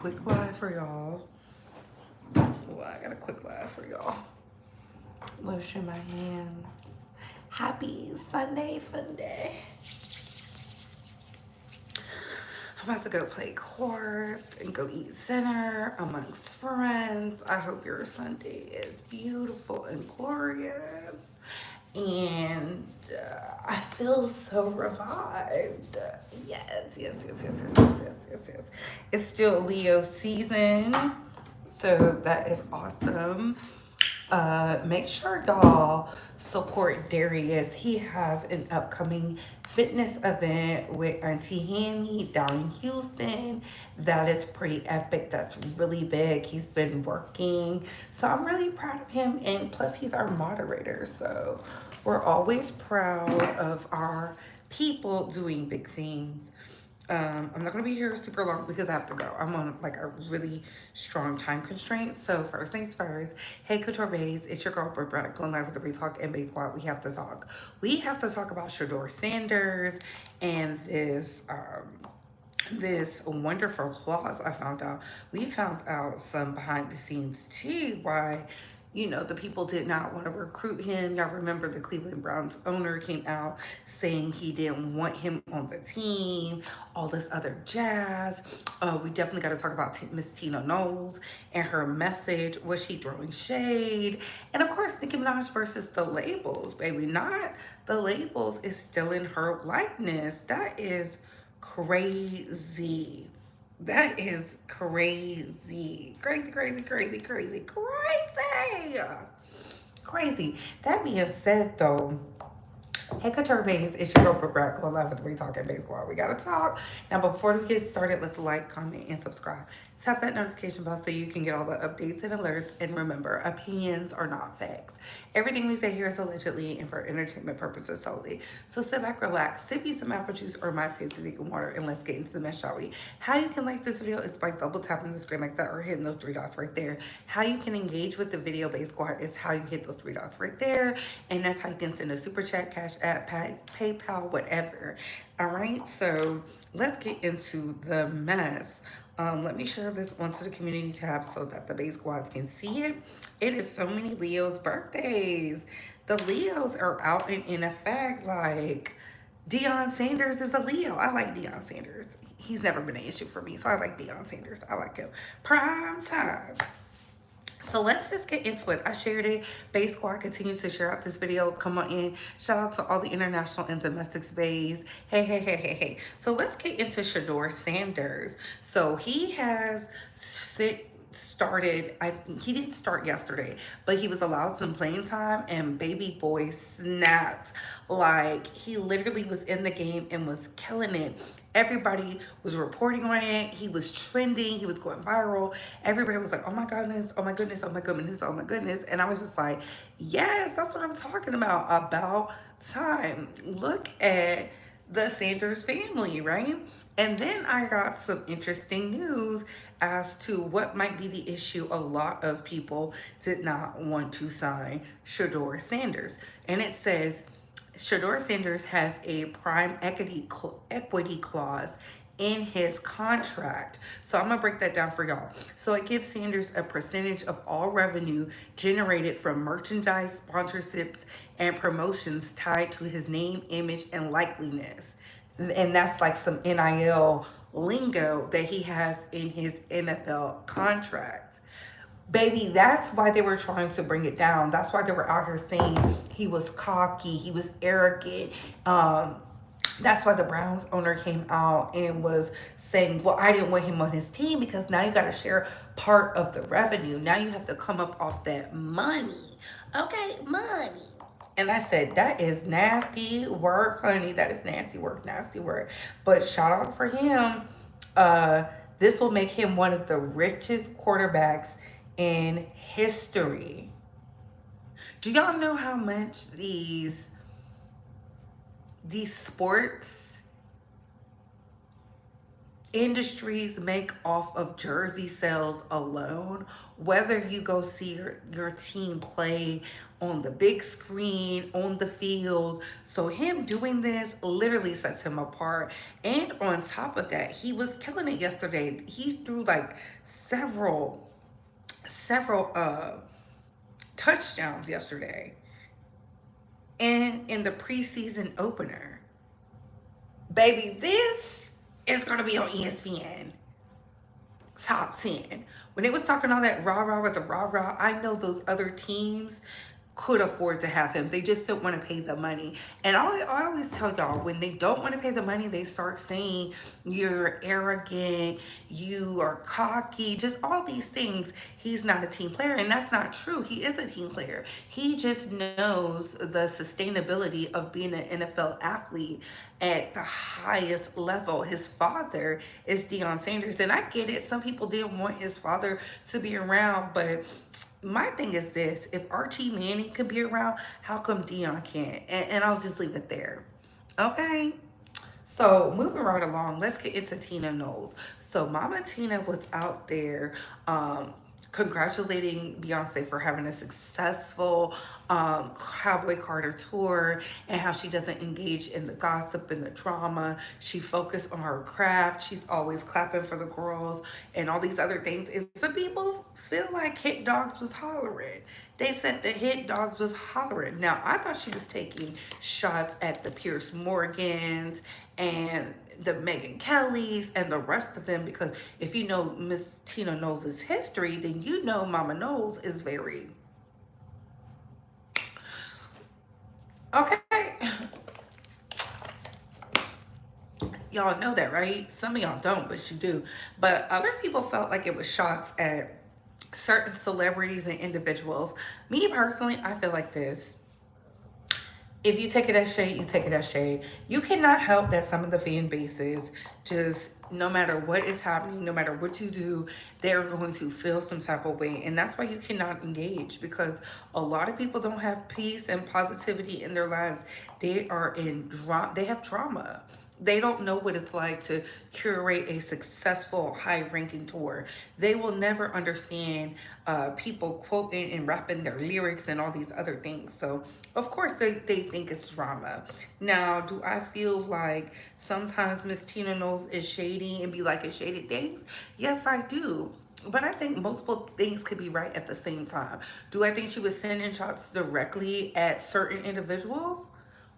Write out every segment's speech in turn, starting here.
Quick live for y'all. Well, I got a quick live for y'all. Lotion my hands. Happy Sunday fun day. I'm about to go play court and go eat dinner amongst friends. I hope your Sunday is beautiful and glorious. And I feel so revived. Yes. It's still Leo season, so that is awesome. Make sure y'all support Darius. He has an upcoming fitness event with Auntie Hammy down in Houston. That is pretty epic. That's really big. He's been working. So I'm really proud of him. And plus, he's our moderator. So we're always proud of our people doing big things. I'm not gonna be here super long because I have to go. I'm on like a really strong time constraint. So first things first, hey Couture Bays, it's your girl Britt going live with the Retalk and Bay Squad. We have to talk. We have to talk about Shedeur Sanders and this wonderful clause I found out. We found out some behind the scenes tea why, the people did not want to recruit him. Y'all remember the Cleveland Browns owner came out saying he didn't want him on the team, all this other jazz. We definitely got to talk about Miss Tina Knowles and her message. Was she throwing shade? And of course, Nicki Minaj versus the labels, baby. Not the labels is still in her likeness. That is crazy. That is crazy. Crazy. That being said, though, hey, Couture Bays, it's your girl, Brett, going live with the Retalk Bay Squad. We gotta talk. Now, before we get started, let's like, comment, and subscribe. Tap that notification bell so you can get all the updates and alerts. And remember, opinions are not facts. Everything we say here is allegedly and for entertainment purposes solely. So sit back, relax, sip you some apple juice or my favorite vegan water, and let's get into the mess, shall we? How you can like this video is by double tapping the screen like that or hitting those three dots right there. How you can engage with the video Bay Squad is how you hit those three dots right there. And that's how you can send a super chat, cash app, PayPal, whatever. All right, so let's get into the mess. Let me share this onto the community tab so that the Bay Squads can see it. It is so many Leo's birthdays. The Leos are out and in effect. Like, Deion Sanders is a Leo. I like Deion Sanders. He's never been an issue for me, so I like Deion Sanders. I like him. Prime time. So let's just get into it. I shared it. Bay Squad continues to share out this video. Come on in. Shout out to all the international and domestic bays. Hey. So let's get into Shedeur Sanders. So he has started, he didn't start yesterday, but he was allowed some playing time and baby boy snapped. Like, he literally was in the game and was killing it. Everybody was reporting on it. He was trending. He was going viral. Everybody was like, oh my goodness, oh my goodness, oh my goodness, oh my goodness. And I was just like, yes, that's what I'm talking about. About time. Look at the Sanders family, right? And then I got some interesting news as to what might be the issue. A lot of people did not want to sign Shedeur Sanders. And it says, Shador Sanders has a prime equity clause in his contract. So I'm gonna break that down for y'all. So it gives Sanders a percentage of all revenue generated from merchandise, sponsorships, and promotions tied to his name, image, and likeliness. And that's like some NIL lingo that he has in his NFL contract. Baby, that's why they were trying to bring it down. That's why they were out here saying he was cocky, he was arrogant. That's why the Browns owner came out and was saying, well, I didn't want him on his team because now you got to share part of the revenue. Now you have to come up off that money. Okay, money. And I said, that is nasty work, honey. That is nasty work. But shout out for him. This will make him one of the richest quarterbacks in history. Do y'all know how much these sports industries make off of jersey sales alone, whether you go see your team play on the big screen, on the field. So him doing this literally sets him apart. And on top of that, he was killing it yesterday. He threw like several touchdowns yesterday and in the preseason opener. Baby, this is gonna be on ESPN top 10. When they was talking all that rah rah with the rah rah, I know those other teams could afford to have him. They just don't want to pay the money. And I always tell y'all, when they don't want to pay the money, they start saying you're arrogant, you are cocky, just all these things. He's not a team player, and that's not true. He is a team player. He just knows the sustainability of being an NFL athlete at the highest level. His father is Deion Sanders, and I get it. Some people didn't want his father to be around, but my thing is this: if Archie Manning can be around, how come Dion can't? And I'll just leave it there. Okay. So moving right along, let's get into Tina Knowles. So Mama Tina was out there congratulating Beyonce for having a successful Cowboy Carter tour, and how she doesn't engage in the gossip and the drama. She focused on her craft. She's always clapping for the girls and all these other things. And some people feel like Hit Dogs was hollering. They said the Hit Dogs was hollering. Now, I thought she was taking shots at the Pierce Morgans and the Megan Kellys and the rest of them, because if you know Miss Tina Knowles' history, then you know Mama Knowles is very okay. Y'all know that, right? Some of y'all don't, but you do. But other people felt like it was shots at certain celebrities and individuals. Me personally, I feel like this: if you take it as shade, you take it as shade. You cannot help that some of the fan bases just, no matter what is happening, no matter what you do, they're going to feel some type of way. And that's why you cannot engage, because a lot of people don't have peace and positivity in their lives. They are in they have trauma. They don't know what it's like to curate a successful, high-ranking tour. They will never understand people quoting and rapping their lyrics and all these other things. So, of course, they think it's drama. Now, do I feel like sometimes Miss Tina Knowles is shady and be like it's shady things? Yes, I do. But I think multiple things could be right at the same time. Do I think she was sending shots directly at certain individuals?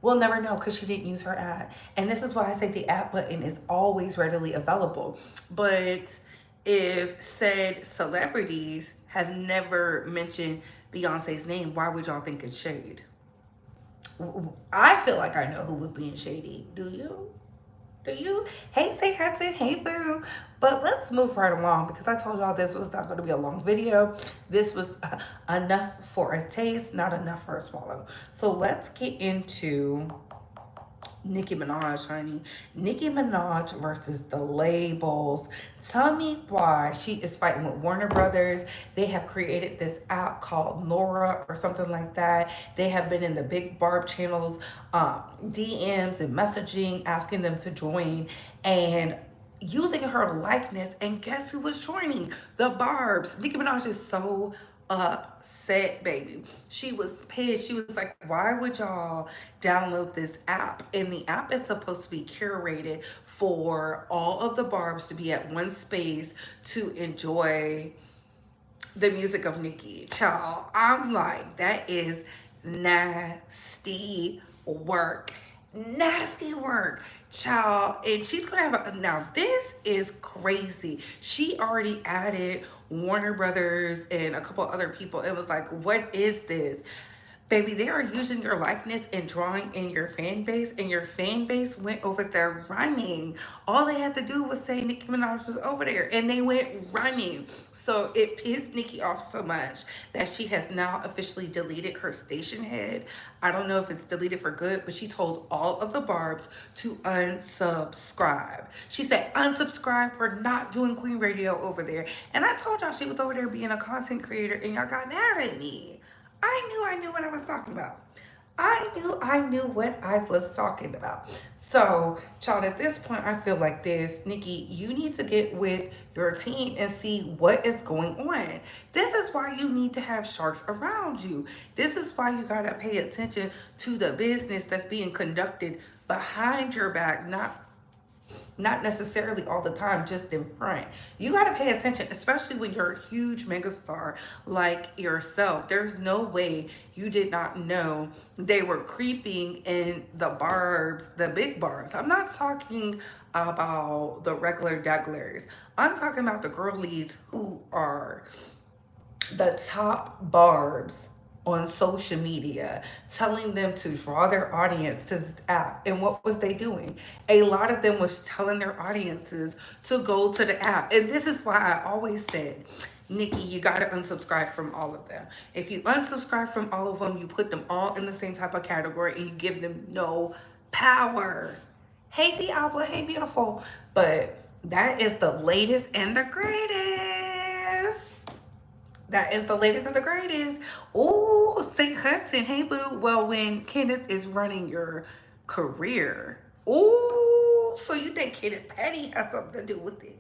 We'll never know, because she didn't use her ad. And this is why I say the ad button is always readily available. But if said celebrities have never mentioned Beyonce's name, why would y'all think it's shade? I feel like I know who was being shady. Do you? Do you? Hey, say Hudson. Hey, boo. But let's move right along, because I told y'all this was not going to be a long video. This was enough for a taste, not enough for a swallow. So let's get into Nicki Minaj, honey. Nicki Minaj versus the labels. Tell me why she is fighting with Warner Brothers. They have created this app called Nora or something like that. They have been in the big Barb channels, DMs and messaging, asking them to join and using her likeness. And guess who was joining? The Barbs. Nicki Minaj is so upset, baby. She was pissed. She was like, why would y'all download this app? And the app is supposed to be curated for all of the Barbs to be at one space to enjoy the music of Nicki. Child, I'm like, that is nasty work. Nasty work, child. And she's gonna have a, now this is crazy. She already added Warner Brothers and a couple other people. It was like, what is this? Baby, they are using your likeness and drawing in your fan base, and your fan base went over there running. All they had to do was say Nicki Minaj was over there, and they went running. So it pissed Nicki off so much that she has now officially deleted her station head. I don't know if it's deleted for good, but she told all of the Barbs to unsubscribe. She said, unsubscribe, we're not doing Queen Radio over there. And I told y'all she was over there being a content creator, and y'all got mad at me. I knew what I was talking about. I knew what I was talking about. So, child, at this point, I feel like this, Nikki, you need to get with your team and see what is going on. This is why you need to have sharks around you. This is why you gotta pay attention to the business that's being conducted behind your back, not necessarily all the time, just in front. You got to pay attention, especially when you're a huge megastar like yourself. There's no way you did not know they were creeping in the barbs, the big barbs. I'm not talking about the regular dugglers. I'm talking about the girlies who are the top barbs on social media, telling them to draw their audience to this app. And what was they doing? A lot of them was telling their audiences to go to the app. And this is why I always said, Nikki, you gotta unsubscribe from all of them. If you unsubscribe from all of them, you put them all in the same type of category and you give them no power. Hey Diablo, hey beautiful. But that is the latest and the greatest. That is the latest and the greatest. Oh, St. Hudson. Hey, boo. Well, when Kenneth is running your career. Oh, so you think Kenneth Petty has something to do with it?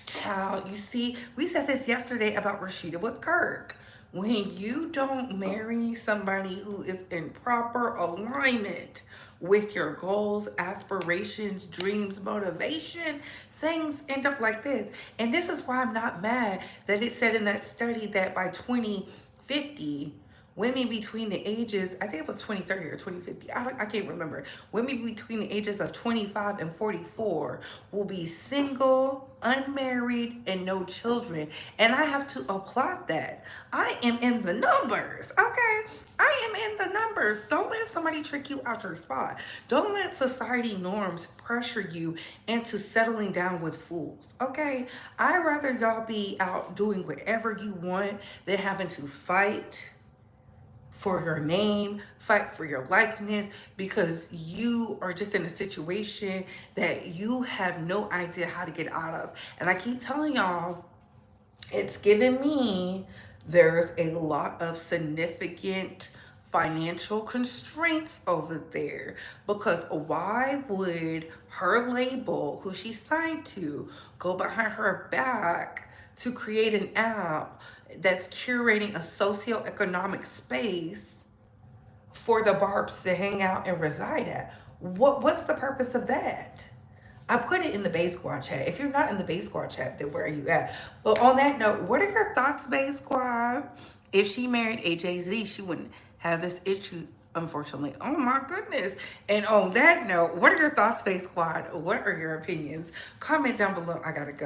Child, you see, we said this yesterday about Rashida with Kirk. When you don't marry somebody who is in proper alignment with your goals, aspirations, dreams, motivation, things end up like this. And this is why I'm not mad that it said in that study that by 2050, women between the ages, I think it was 2030 or 2050, I can't remember. Women between the ages of 25 and 44 will be single, unmarried, and no children. And I have to applaud that. I am in the numbers, okay? I am in the numbers. Don't let somebody trick you out your spot. Don't let society norms pressure you into settling down with fools, okay? I'd rather y'all be out doing whatever you want than having to fight for your name, fight for your likeness, because you are just in a situation that you have no idea how to get out of. And I keep telling y'all, it's giving me there's a lot of significant financial constraints over there, because why would her label, who she signed to, go behind her back to create an app that's curating a socioeconomic space for the barbs to hang out and reside at? What's the purpose of that? I put it in the Bay Squad chat. If you're not in the Bay Squad chat, then where are you at? Well, on that note, what are your thoughts, Bay Squad? If she married AJZ, she wouldn't have this issue, unfortunately. Oh my goodness. And on that note, what are your thoughts, Bay Squad? What are your opinions? Comment down below. I gotta go.